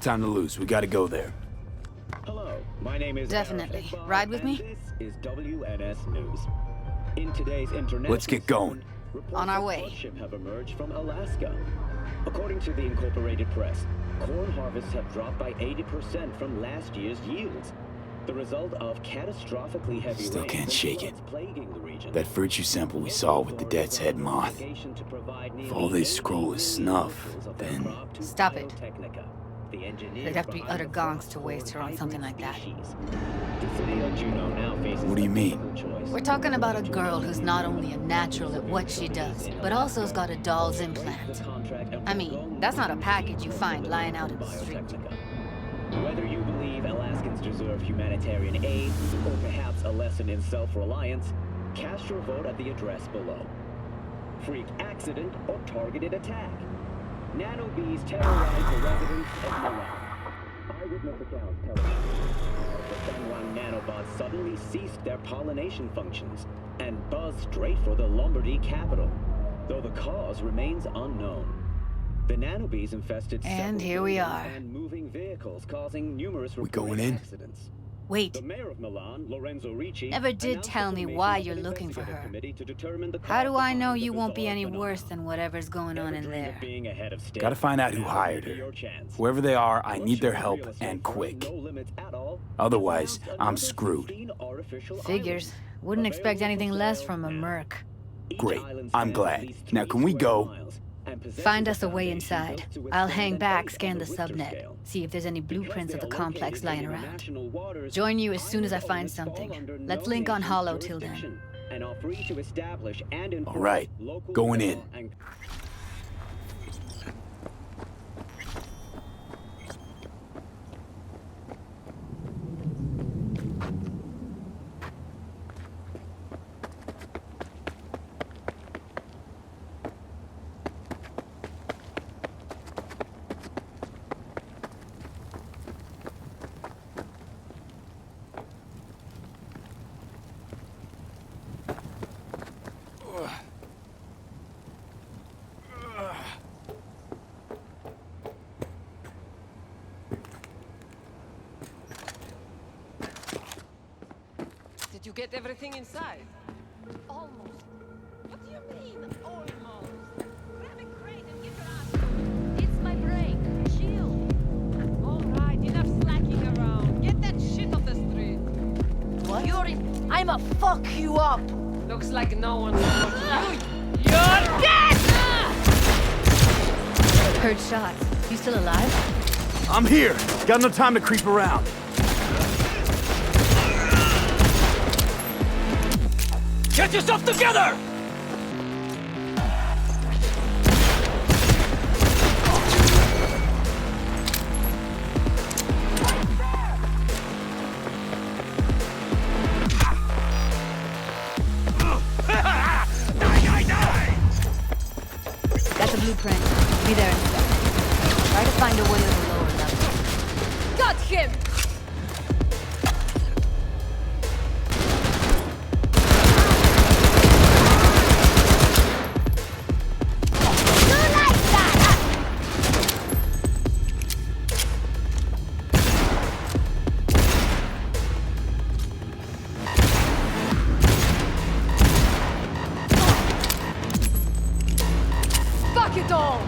time to lose. We gotta go there. Hello, my name is Definitely. Eric Ekbal, Ride with and me? This is WNS News. In today's international Let's get going. reports On our of way. hardship have emerged from Alaska. According to the Incorporated Press, corn harvests have dropped by 80% from last year's yields. The result of catastrophically heavy Still rains can't and shake it. floods plaguing the region. That virtue sample we saw with the death's head moth. If all they scroll is snuff, then... Stop it. They'd have to be utter gonks to waste her on something like that. What do you mean? We're talking about a girl who's not only a natural at what she does, but also has got a doll's implant. I mean, that's not a package you find lying out in the street. Whether you believe Alaskans deserve humanitarian aid, or perhaps a lesson in self-reliance, cast your vote at the address below. Freak accident or targeted attack. Nanobees terrorize the residents of Nomad. Eyewitness accounts tell us the Sunrun nanobots suddenly ceased their pollination functions and buzzed straight for the Lombardy capital, though the cause remains unknown. The nanobees infested And here we are. and moving vehicles, causing numerous We going in? accidents. Wait, The mayor of Milan, Lorenzo Ricci, never did announced tell the me formation why of you're an looking for investigative her. committee to determine the How do I know cause you of won't be bizarre any phenomena. worse than whatever's going on in Ever dreamed there? of being ahead of state? Gotta find out who Now hired would be her. your chance. Whoever they are, I need their Luxury help, real estate and firm quick. No Limits at All Otherwise, announced I'm another screwed. 16 artificial Figures. islands. Wouldn't expect Available anything for less sale from a now. merc. Each Great. island I'm spans glad. at least Now, 3 can we square go? miles and possesses Find the us a way foundation inside. built to I'll withstand hang an back, 8 scan on the Richter subnet, scale. see if there's any Because blueprints they of the are complex located lying in around. international waters, Join you as soon as I island find owners fall something. under Let's no link on nation's Hollow till then. jurisdiction and are free to establish and enforce right, local going law in. and Did you get everything inside? Almost. What do you mean, almost? Grab a crate and get your ass. It's my break. Chill. All right, enough slacking around. Get that shit off the street. What? I'ma fuck you up. Looks like no one supports you. You're dead! Heard shots. You still alive? I'm here! Got no time to creep around. Get yourself together! Got the blueprint. Be there in a sec. Try to find a way to the lower level. Got him! Fuck it all!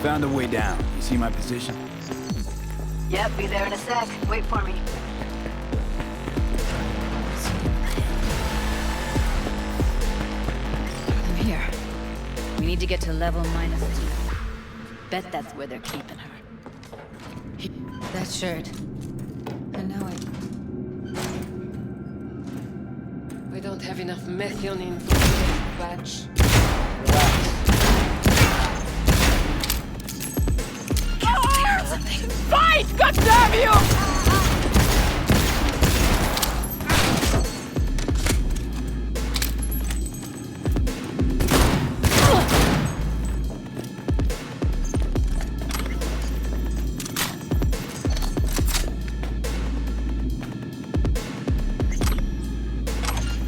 Found a way down. You see my position? Yep, be there in a sec. Wait for me. I'm here. We need to get to level -2. Bet that's where they're keeping her. That shirt. And now We don't have enough methionine for the batch. something. Fight! God damn you!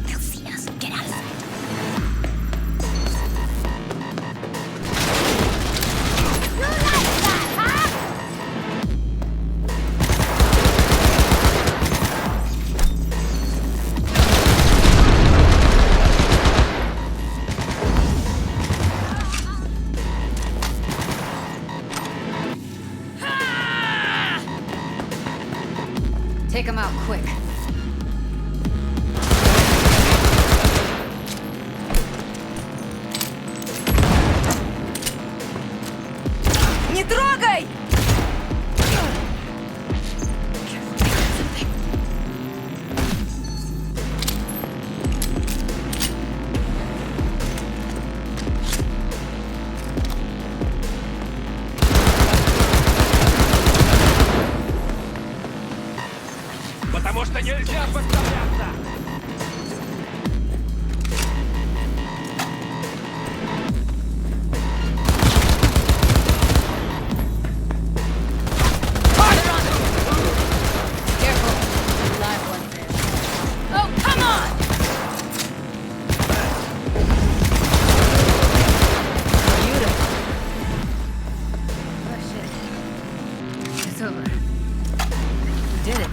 They'll see us. Get out of sight. Take him out quick. Не трогай! Потому что нельзя подставляться! Careful. Live one there. Oh, come on! Beautiful. Oh, shit. It's over. We did it.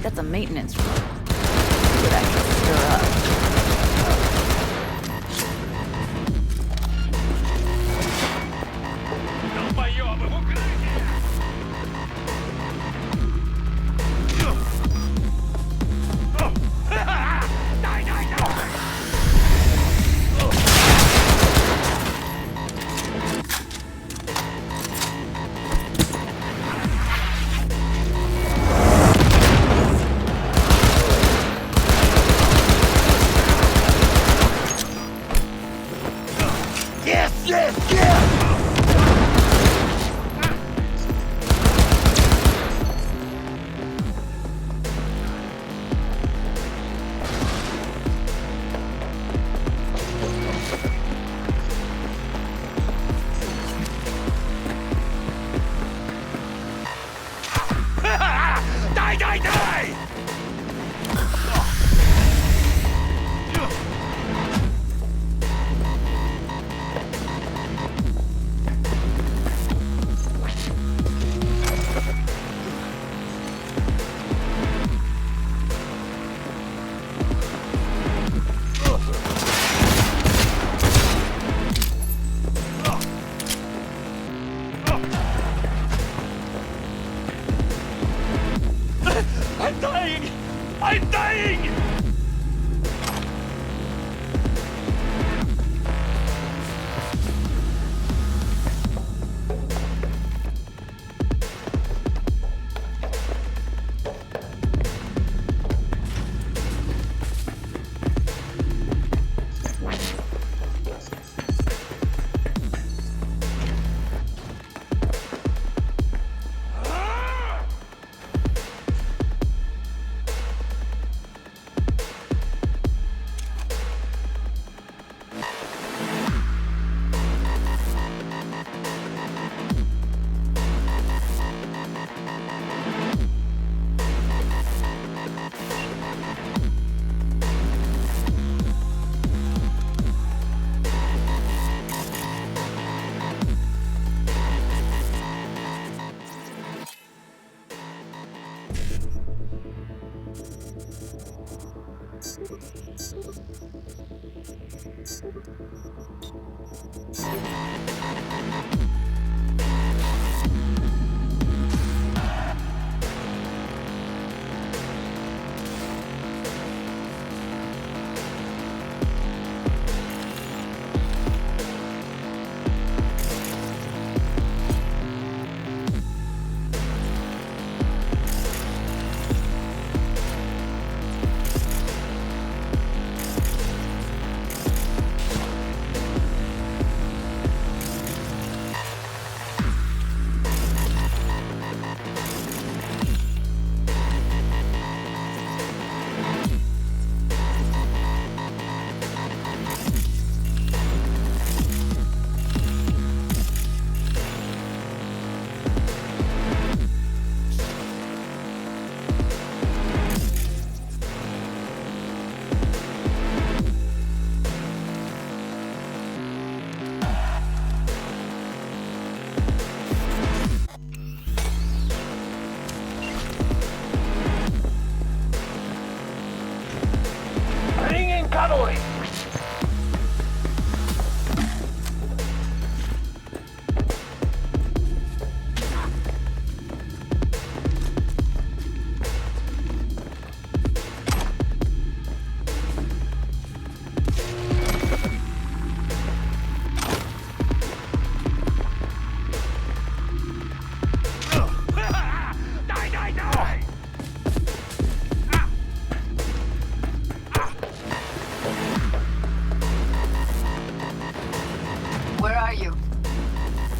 That's a maintenance room. Good I can stir up. Долбоёбы в укрытие! Дай!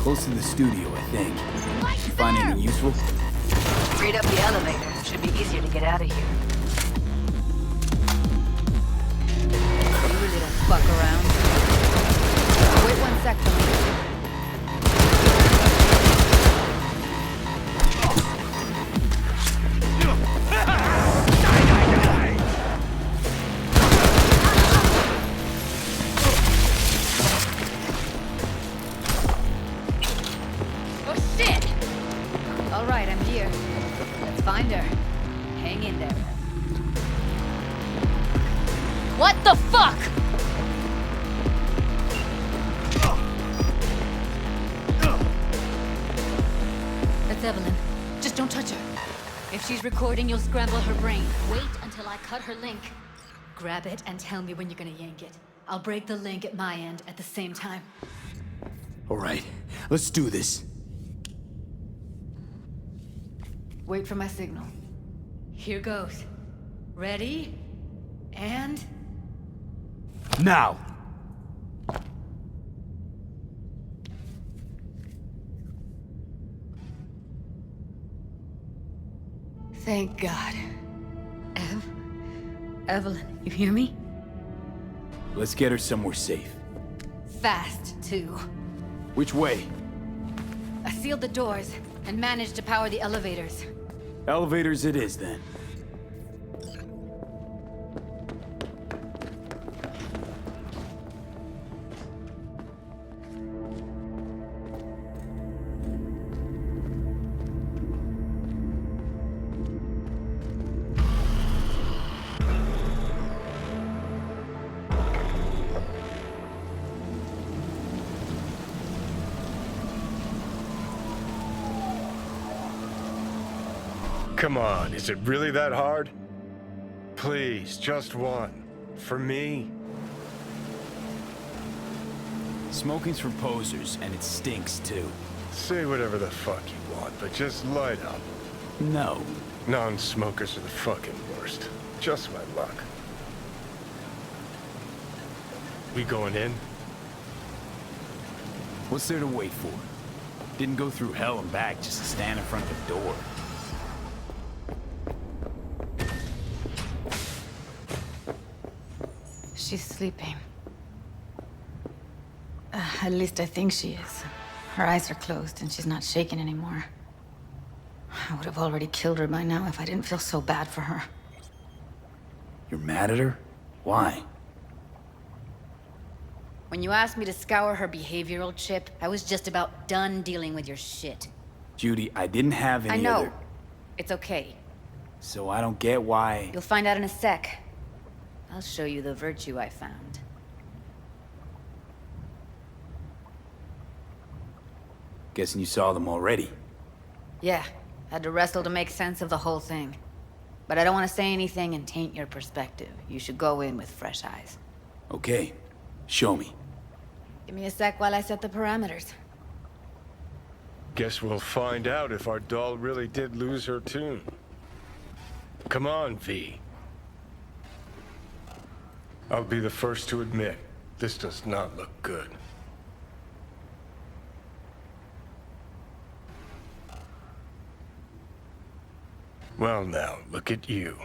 Close to the studio, I think. Did you find anything useful? Freed up the elevator. Should be easier to get out of here. You really don't fuck around. Wait 1 sec for me. Find her. Hang in there. What the fuck? That's Evelyn. Just don't touch her. If she's recording, you'll scramble her brain. Wait until I cut her link. Grab it and tell me when you're gonna yank it. I'll break the link at my end at the same time. All right, let's do this. Wait for my signal. Here goes. Ready? And... now! Thank God. Evelyn, you hear me? Let's get her somewhere safe. Fast, too. Which way? I sealed the doors and managed to power the elevators. Elevators it is, then. Come on, is it really that hard? Please, just one. For me? Smoking's for posers, and it stinks, too. Say whatever the fuck you want, but just light up. No. Non-smokers are the fucking worst. Just my luck. We going in? What's there to wait for? Didn't go through hell and back just to stand in front of a door. She's sleeping. At least I think she is. Her eyes are closed and she's not shaking anymore. I would have already killed her by now if I didn't feel so bad for her. You're mad at her? Why? When you asked me to scour her behavioral chip, I was just about done dealing with your shit. Judy, I didn't have any I know. other... It's okay. So I don't get why... You'll find out in a sec. I'll show you the virtue I found. Guessing you saw them already. Yeah, had to wrestle to make sense of the whole thing. But I don't want to say anything and taint your perspective. You should go in with fresh eyes. Okay, show me. Give me a sec while I set the parameters. Guess we'll find out if our doll really did lose her tune. Come on, V. I'll be the first to admit, this does not look good. Well now, look at you.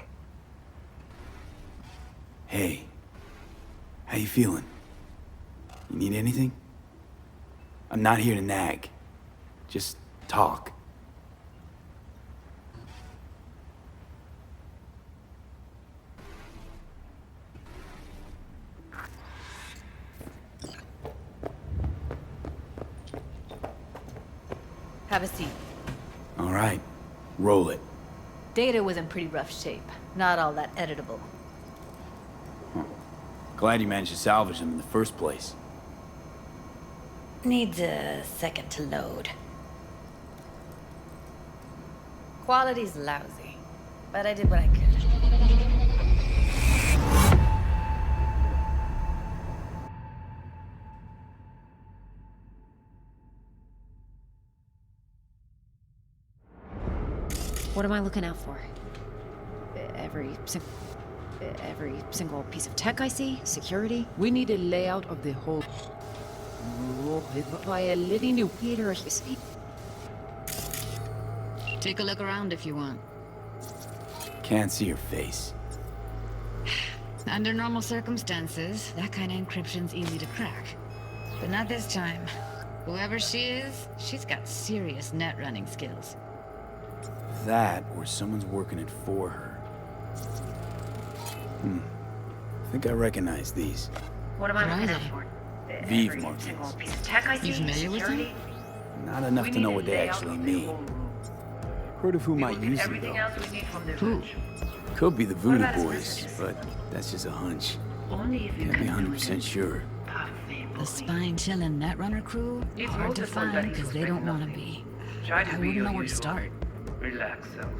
Hey, how you feeling? You need anything? I'm not here to nag. Just talk. Have a seat. All right, roll it. Data was in pretty rough shape. Not all that editable. Glad you managed to salvage them in the first place. Needs a second to load. Quality's lousy, but I did what I could. What am I looking out for? Every single piece of tech I see? Security? We need a layout of the whole... Take a look around if you want. Can't see her face. Under normal circumstances, that kind of encryption's easy to crack. But not this time. Whoever she is, she's got serious net running skills. That, or someone's working it for her. I think I recognize these. What am I What are looking they? out for? Vive Every markings. single piece of tech I see, You familiar with them? security. Not enough We to know need what a they layout actually of the mean. whole room. Heard of who We might will get use them, everything though. else we need from the Who? village. Could be the What Voodoo about his Boys, messages? but that's just a hunch. Only if you Can't be can do 100% it. sure. Puffy The boy. spine-chilling netrunner crew? It's Hard to multiple that find he because they suspects don't want to nothing. be. Try to I be wouldn't your know where to usual. start. Relax, self.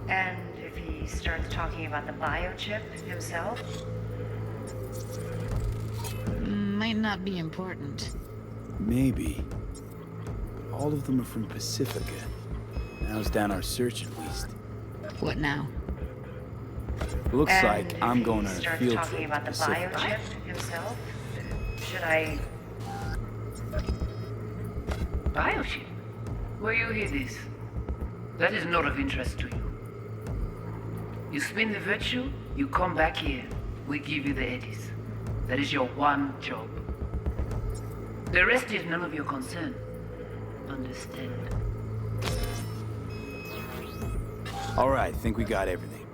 And if he starts talking about the biochip himself? Might not be important. Maybe. All of them are from Pacifica. Now's down our search at least. What now? Looks And like if I'm he going on a starts field talking trip to about the Pacifica. biochip himself? Should I... Biochip? Where you hear this? That is not of interest to you. You spin the virtue, you come back here. We give you the eddies. That is your one job. The rest is none of your concern. Understand? All right, think we got everything.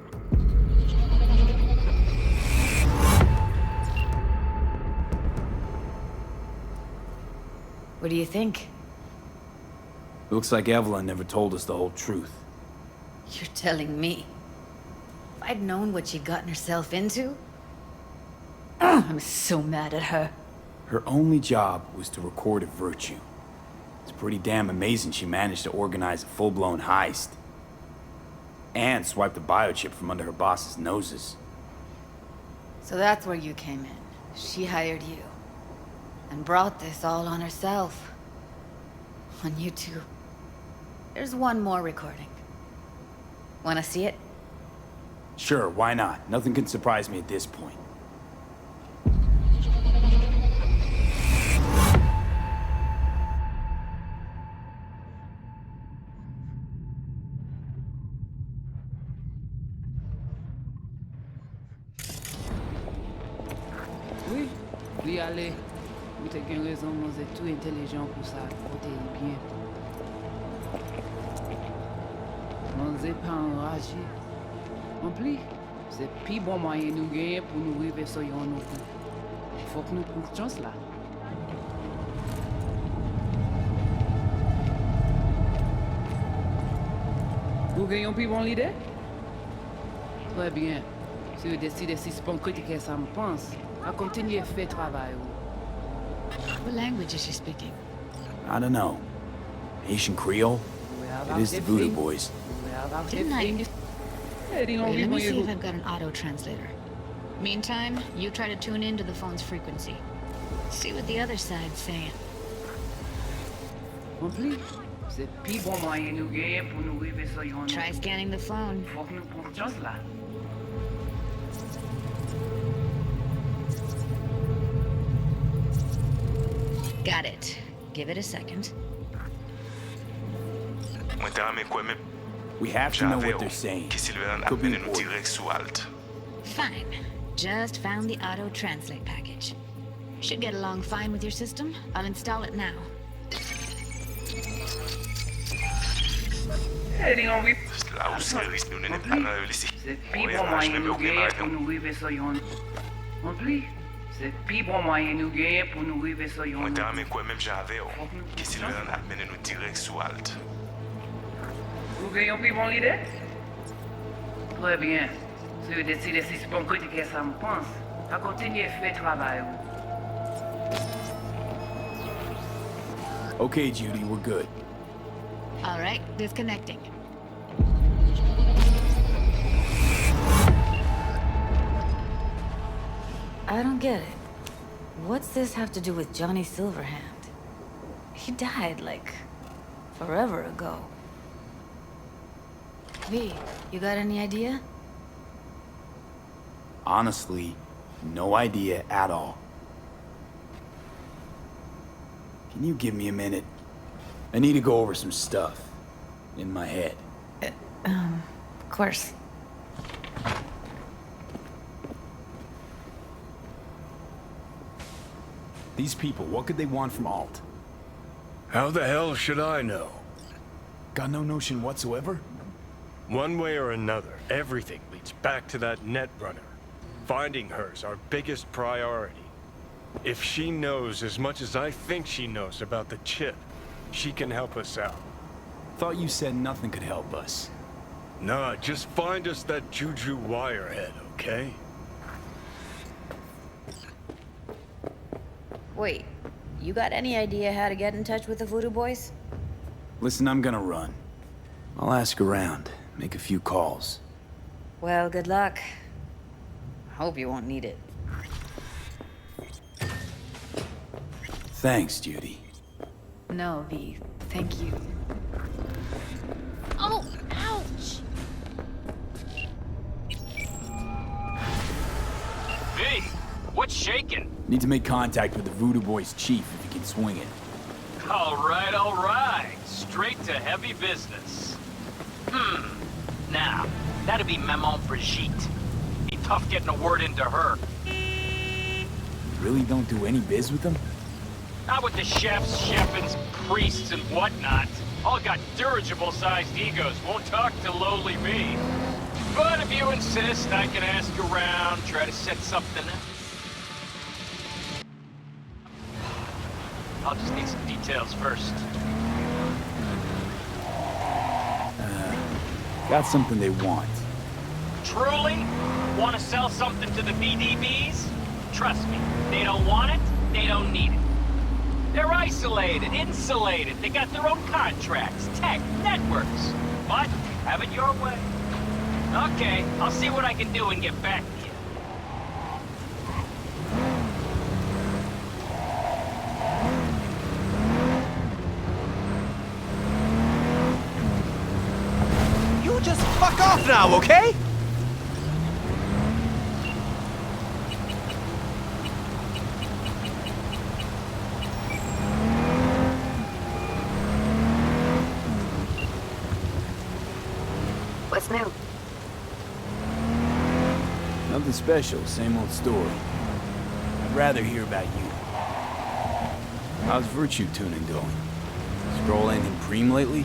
What do you think? Looks like Evelyn never told us the whole truth. You're telling me. If I'd known what she'd gotten herself into... I'm so mad at her. Her only job was to record a virtue. It's pretty damn amazing she managed to organize a full-blown heist. And swipe the biochip from under her boss's noses. So that's where you came in. She hired you. And brought this all on herself. On you two. There's one more recording. Wanna see it? Sure, why not? Nothing can surprise me at this point. Oui, li ale. Ou te gen rezon nou zè tout intelligent pou sa, kote yi bien. Non zè pa enraje. En pli, se pi bon mwayen nou genye pou nou rive so yon nou pou. Fok nou prouv chans la. Ou genyon pi bon lide? Très bien. Si vous décidez si c'est pas critiquer ça me pense, à continuer à faire travail. What language is she speaking? I don't know. Haitian Creole? It is the Voodoo Boys. Didn't I... Wait, let me see if I... I've got an auto-translator. Meantime, you try to tune into the phone's frequency. See what the other side's saying. En pli, se pi bon mwayen nou genye pou nou rive so yon nou Try pou. scanning the phone. Fok nou prouv chans la. Got it. Give it a second. We have to know what they're saying. Could be important. Fine. Just found the auto-translate package. Should get along fine with your system. I'll install it now. Se pi bon mwayen nou genye pou nou rive so yon nou. En pli, se pi bon mwayen nou genye pou nou rive so yon nou. Ou genyon pi bon lide? Très bien. Si vous décidez si c'est pas critiquer ça me pense, à continuer à faire travail. Okay, Judy, we're good. All right, disconnecting. I don't get it. What's this have to do with Johnny Silverhand? He died, like, forever ago. V, you got any idea? Honestly, no idea at all. Can you give me a minute? I need to go over some stuff. In my head. Of course. These people, what could they want from Alt? How the hell should I know? Got no notion whatsoever? One way or another, everything leads back to that Netrunner. Finding her's our biggest priority. If she knows as much as I think she knows about the chip, she can help us out. Thought you said nothing could help us. Nah, just find us that Juju wirehead, okay? Wait, you got any idea how to get in touch with the Voodoo Boys? Listen, I'm gonna run. I'll ask around, make a few calls. Well, good luck. Hope you won't need it. Thanks, Judy. No, V. Thank you. Oh, ouch! V, what's shaking? Need to make contact with the Voodoo Boys chief if you can swing it. All right. Straight to heavy business. Now, that'd be Maman Brigitte. Be tough getting a word into her. Really don't do any biz with them? Not with the chefs, shepins, priests, and whatnot. All got dirigible-sized egos, won't talk to lowly me. But if you insist, I can ask around, try to set something up. I'll just need some details first. Got something they want. Truly? Want to sell something to the BDBs? Trust me, they don't want it, they don't need it. They're isolated, insulated, they got their own contracts, tech, networks. But, have it your way. Okay, I'll see what I can do and get back to you. You just fuck off now, okay? What's new? Nothing special, same old story. I'd rather hear about you. How's virtue tuning going? Scroll anything preem lately?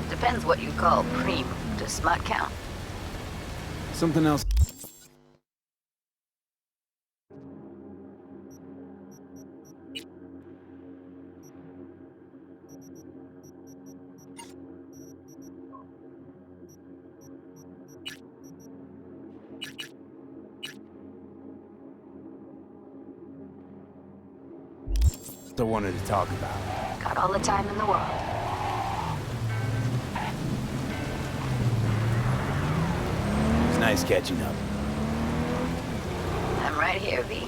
Depends what you call preem. Does smut count? Something else. I wanted to talk about. Got all the time in the world. It was nice catching up. I'm right here, V.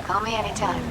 Call me anytime.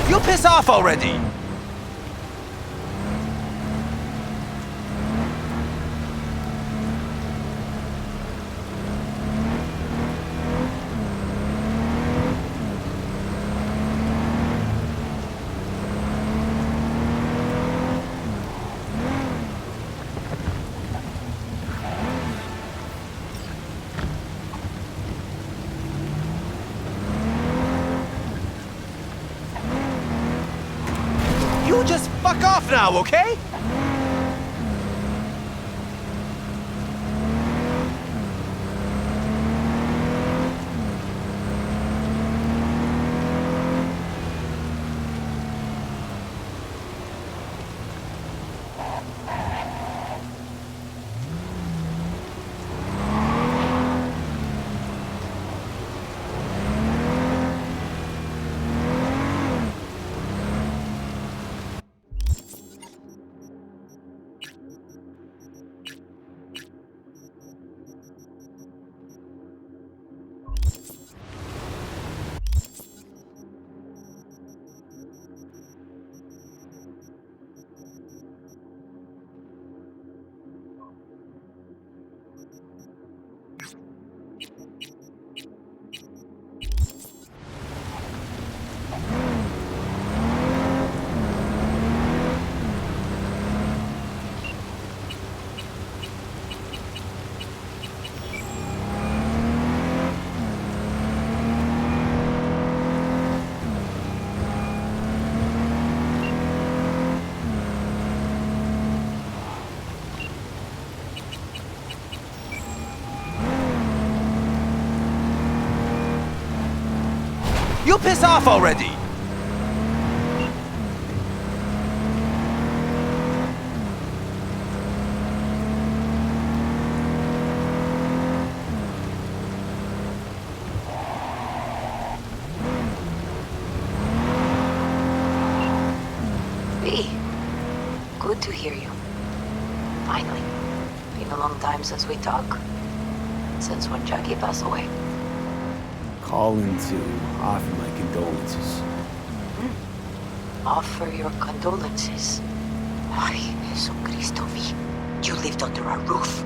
You piss off already! You just fuck off now, okay? You piss off already! Good to hear you. Finally. Been a long time since we talked. Since when Jackie passed away. Calling to offer my condolences. Offer your condolences. Ay, Jesucristo V. You lived under our roof.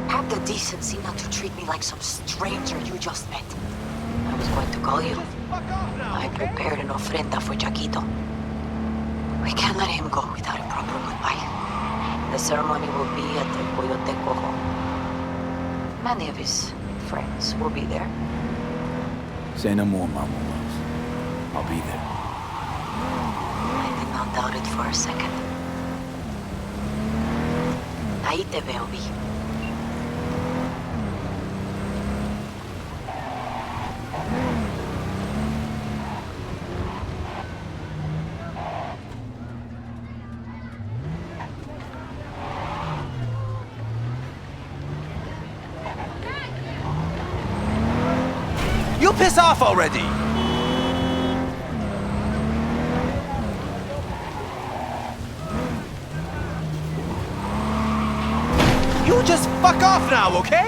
Have the decency not to treat me like some stranger you just met. I was going to call you. I prepared an ofrenda for Jaquito. We can't let him go without a proper goodbye. The ceremony will be at the Coyote Cojo. Many of his friends will be there. Say no more, Mama Rose. I'll be there. I did not doubt it for a second. Ahí te veo, Vi. You piss off already! You just fuck off now, okay?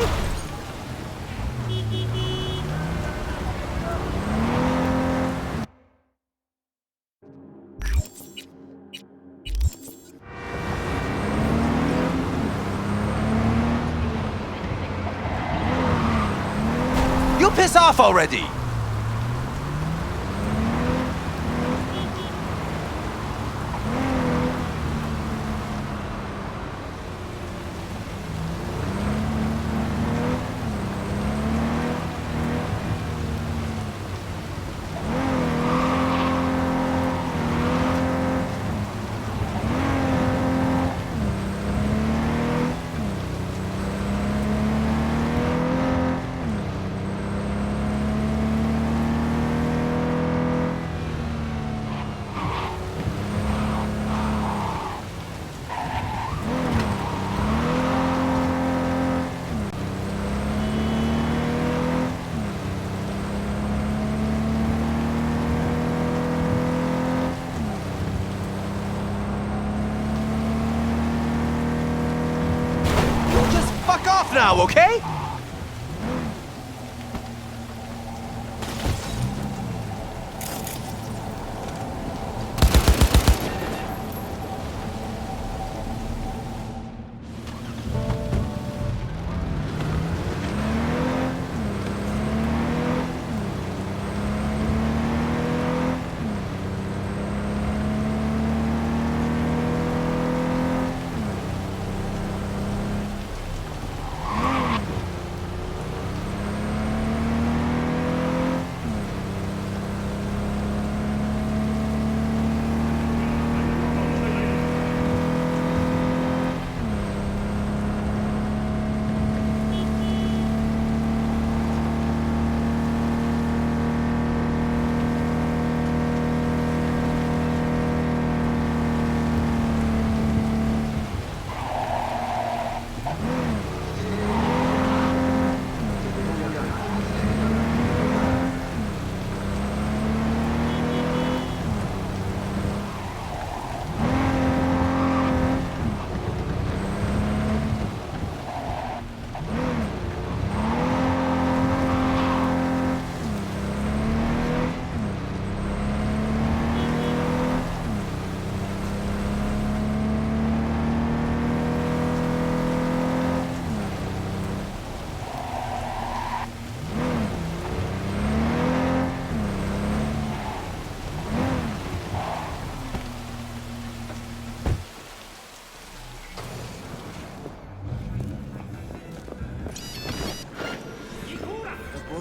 You piss off already! Fuck off now, okay?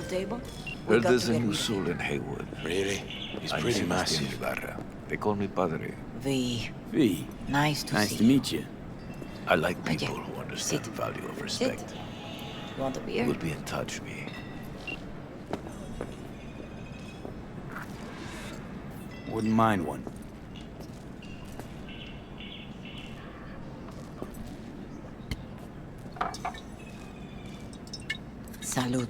Table? Well, there's a new soul in Haywood. Really? He's I'm pretty Sebastian massive. Ibarra. They call me Padre. V. V. Nice to Nice see to meet you. I like Oye, people who understand sit. the value of respect. Sit. You want a beer? We'll be in touch, V. Wouldn't mind one. Salud.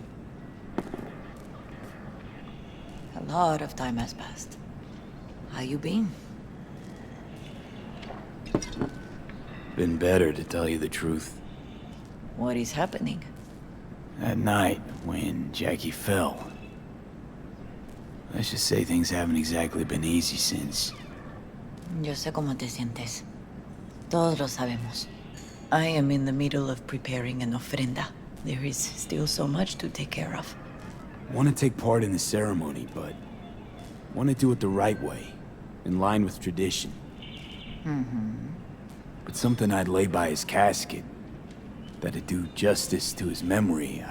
A lot of time has passed. How you been? Been better, to tell you the truth. What is happening? That night, when Jackie fell. Let's just say things haven't exactly been easy since. Yo sé cómo te sientes. Todos lo sabemos. I am in the middle of preparing an ofrenda. There is still so much to take care of. Want to take part in the ceremony, but want to do it the right way, in line with tradition. But something I'd lay by his casket, that'd do justice to his memory,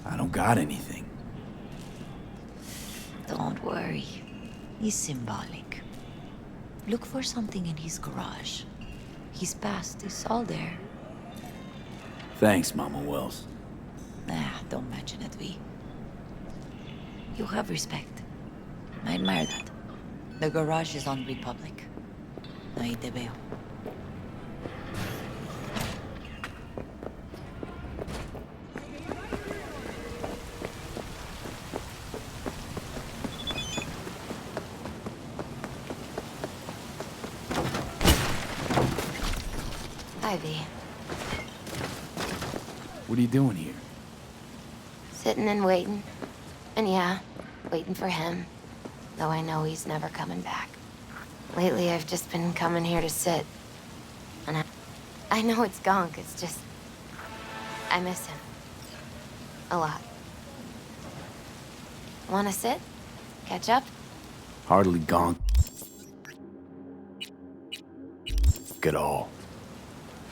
I don't got anything. Don't worry. He's symbolic. Look for something in his garage. His past is all there. Thanks, Mama Wells. Don't mention it, V. You have respect. I admire that. The garage is on Republic. Ahí te veo. Hi, V. What are you doing here? Sitting and waiting. And yeah, waiting for him. Though I know he's never coming back. Lately, I've just been coming here to sit. And I know it's gonk, it's just... I miss him. A lot. Wanna sit? Catch up? Hardly gonk at all.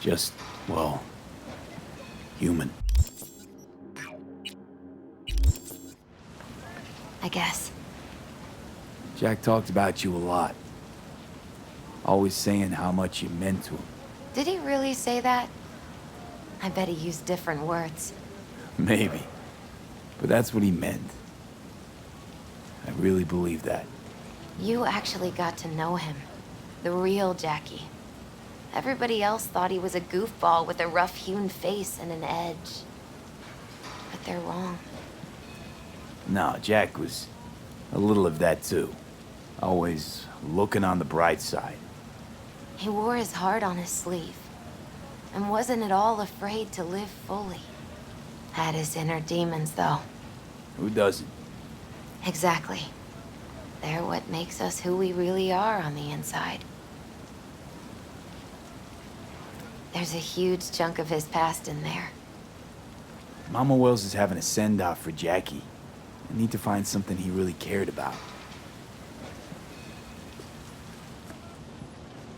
Just, well, human. I guess. Jack talked about you a lot. Always saying how much you meant to him. Did he really say that? I bet he used different words. Maybe. But that's what he meant. I really believe that. You actually got to know him. The real Jackie. Everybody else thought he was a goofball with a rough-hewn face and an edge. But they're wrong. No, Jack was a little of that too. Always looking on the bright side. He wore his heart on his sleeve. And wasn't at all afraid to live fully. Had his inner demons, though. Who doesn't? Exactly. They're what makes us who we really are on the inside. There's a huge chunk of his past in there. Mama Wells is having a send-off for Jackie. I need to find something he really cared about.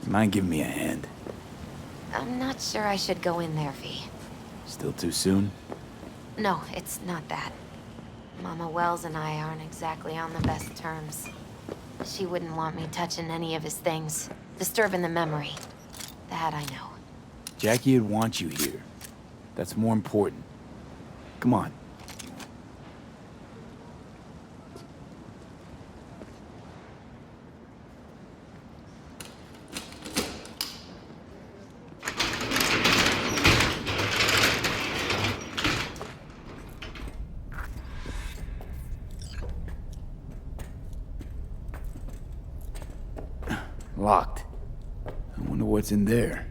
Mind giving me a hand? I'm not sure I should go in there, V. Still too soon? No, it's not that. Mama Wells and I aren't exactly on the best terms. She wouldn't want me touching any of his things, disturbing the memory. That I know. Jackie would want you here. That's more important. Come on. Locked. I wonder what's in there.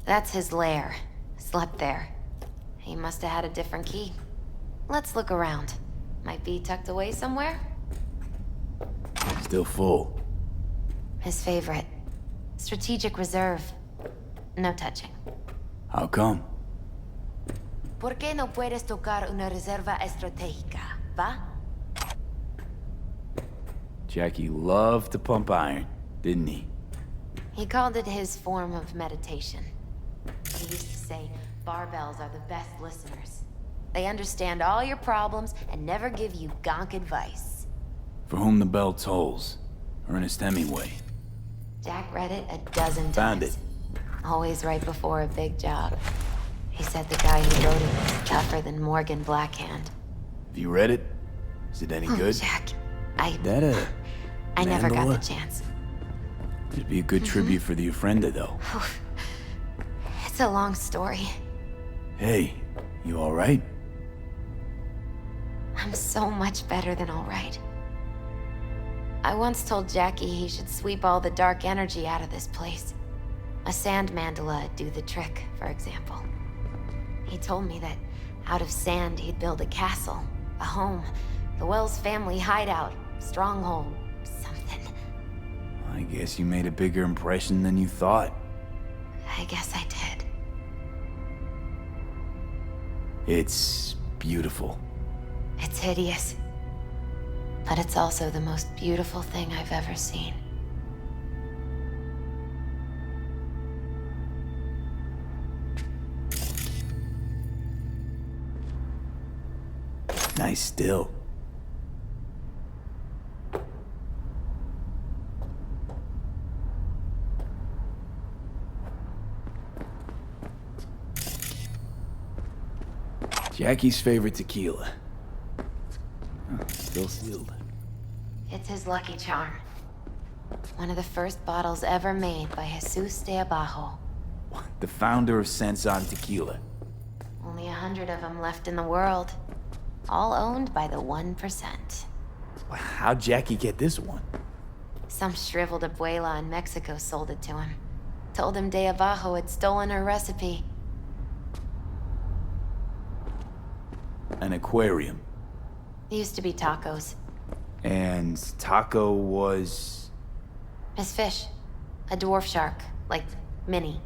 That's his lair. Slept there. He must have had a different key. Let's look around. Might be tucked away somewhere? Still full. His favorite. Strategic reserve. No touching. How come? ¿Por qué no puedes tocar una reserva estratégica, va? Jackie loved to pump iron, didn't he? He called it his form of meditation. He used to say, barbells are the best listeners. They understand all your problems and never give you gonk advice. For whom the bell tolls. Ernest Hemingway. Jack read it a dozen times. Found it. Always right before a big job. He said the guy who wrote it was tougher than Morgan Blackhand. Have you read it? Is it any good? Jack, That I never got the Mandala? chance. It'd be a good tribute for the ofrenda, though. It's a long story. Hey, you alright? I'm so much better than all right. I once told Jackie he should sweep all the dark energy out of this place. A sand mandala'd do the trick, for example. He told me that out of sand he'd build a castle, a home, the Wells family hideout, stronghold, something. I guess you made a bigger impression than you thought. I guess I did. It's beautiful. It's hideous. But it's also the most beautiful thing I've ever seen. Nice still. Jackie's favorite tequila. Oh, still sealed. It's his lucky charm. One of the first bottles ever made by Jesus de Abajo. The founder of Sensan Tequila. Only 100 of them left in the world. All owned by the 1%. How'd Jackie get this one? Some shriveled abuela in Mexico sold it to him. Told him de Abajo had stolen her recipe. An aquarium. It used to be tacos. And Taco was... His fish. A dwarf shark. Like, mini.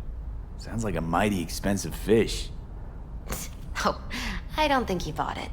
Sounds like a mighty expensive fish. Oh, I don't think he bought it.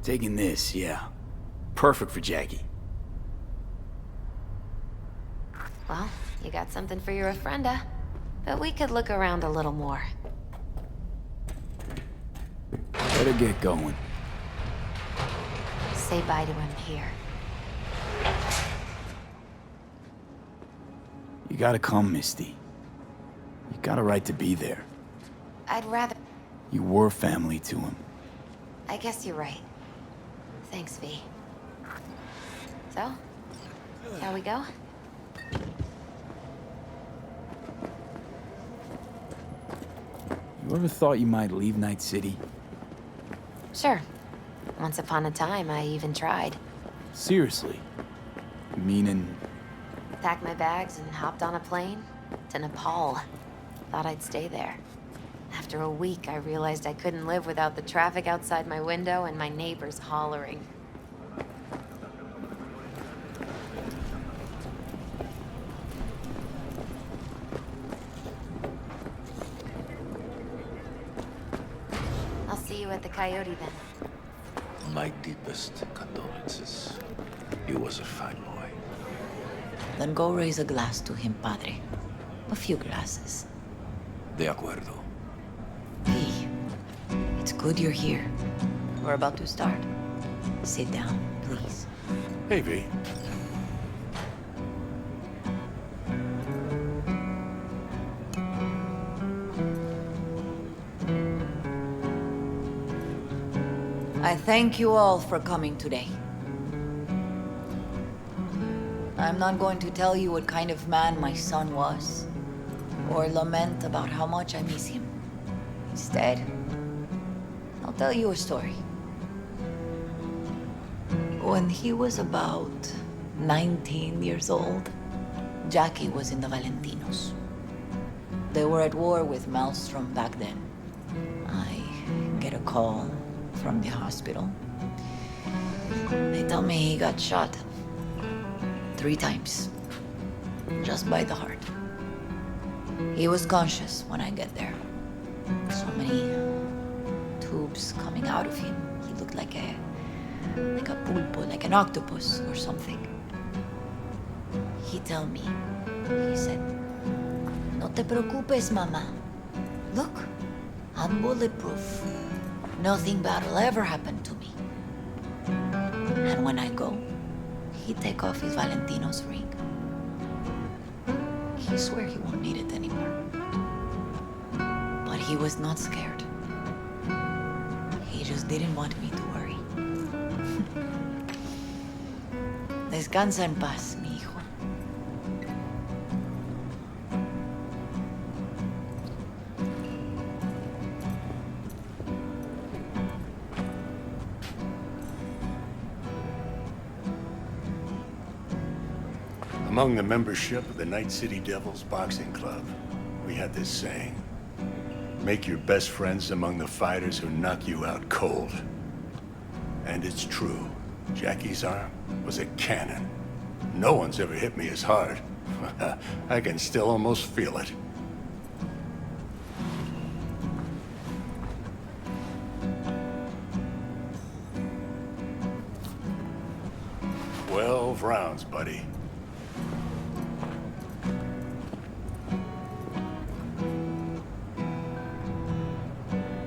Taking this, yeah. Perfect for Jackie. Well, you got something for your ofrenda. But we could look around a little more. Better get going. Say bye to him here. You gotta come, Misty. You got a right to be there. I'd rather... You were family to him. I guess you're right. Thanks, V. So, shall we go? You ever thought you might leave Night City? Sure. Once upon a time, I even tried. Seriously? Meaning... Packed my bags and hopped on a plane to Nepal. Thought I'd stay there. After a week, I realized I couldn't live without the traffic outside my window and my neighbors hollering. I'll see you at the Coyote then. My deepest condolences. He was a fine boy. Then go raise a glass to him, Padre. A few glasses. De acuerdo. V, it's good you're here. We're about to start. Sit down, please. Hey, V. I thank you all for coming today. I'm not going to tell you what kind of man my son was, or lament about how much I miss him. Instead, I'll tell you a story. When he was about 19 years old, Jackie was in the Valentinos. The were at war with Maelstrom back then. I get a call from the hospital. They tell me he got shot 3 times, just by the heart. He was conscious when I get there. So many tubes coming out of him. He looked like a pulpo, like an octopus or something. He tell me, he said, "No te preocupes, mama. Look, I'm bulletproof. Nothing bad will ever happen to me." And when I go, he take off his Valentino's ring. He swear he won't need it anymore. But he was not scared. He just didn't want me to worry. Descansa en paz, mi hijo. Among the membership of the Night City Devils Boxing Club, we had this saying: make your best friends among the fighters who knock you out cold. And it's true. Jackie's arm was a cannon. No one's ever hit me as hard. I can still almost feel it. Rounds, buddy.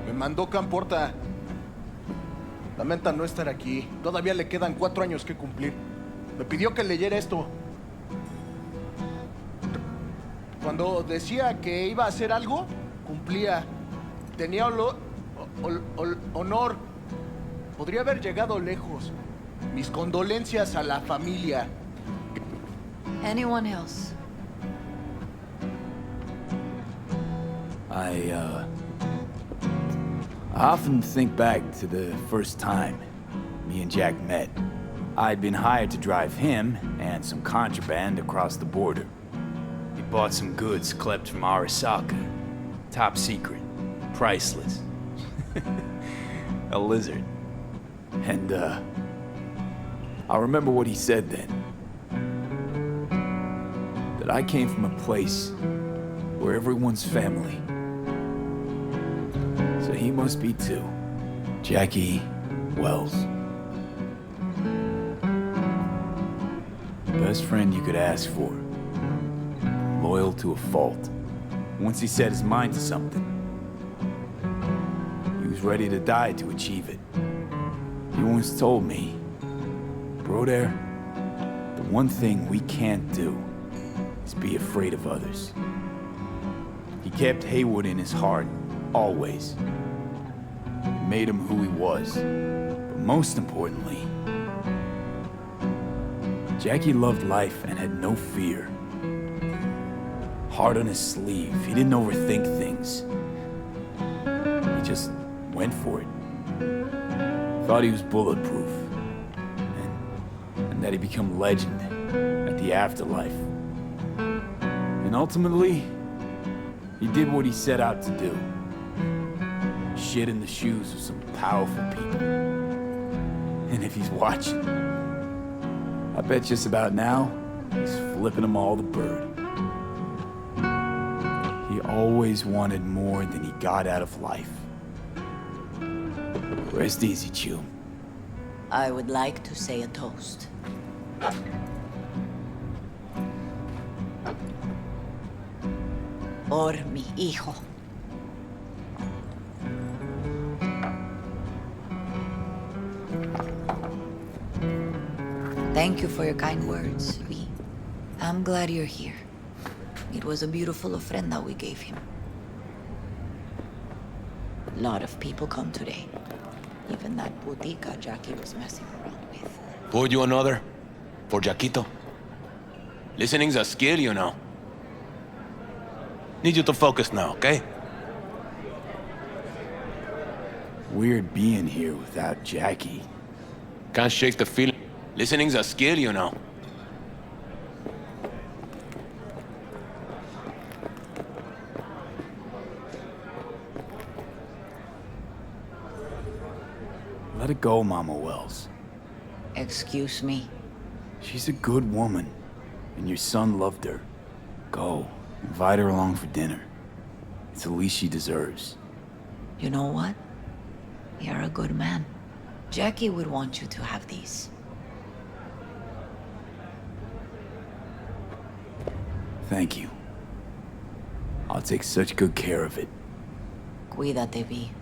Me mandó Camporta. Lamenta no estar aquí. Todavía le quedan 4 años que cumplir. Me pidió que leyera esto. Cuando decía que iba a hacer algo, cumplía. Tenía honor. Podría haber llegado lejos. Mis condolencias a la familia. Anyone else? I often think back to the first time me and Jack met. I'd been hired to drive him and some contraband across the border. He bought some goods clipped from Arasaka. Top secret. Priceless. A lizard. And, I remember what he said then. That I came from a place where everyone's family. So he must be too. Jackie Wells. Best friend you could ask for. Loyal to a fault. Once he set his mind to something, he was ready to die to achieve it. He once told me, "Broder, the one thing we can't do is be afraid of others." He kept Haywood in his heart, always. It made him who he was. But most importantly, Jackie loved life and had no fear. Heart on his sleeve, he didn't overthink things. He just went for it. Thought he was bulletproof. And that he'd become legend at the afterlife. And ultimately, he did what he set out to do. Shit in the shoes of some powerful people. And if he's watching, I bet just about now, he's flipping them all the bird. He always wanted more than he got out of life. Rest easy, Chew. I would like to say a toast. Por mi hijo. Thank you for your kind words, V. I'm glad you're here. It was a beautiful ofrenda we gave him. A lot of people come today. Even that putica Jackie was messing around with. Pour you another? For Jaquito? Listening's a skill, you know. Need you to focus now, okay? Weird being here without Jackie. Can't shake the feeling. Listening's a skill, you know. Let it go, Mama Wells. Excuse me? She's a good woman, and your son loved her. Go, invite her along for dinner. It's the least she deserves. You know what? You're a good man. Jackie would want you to have these. Thank you. I'll take such good care of it. Cuídate, Vi.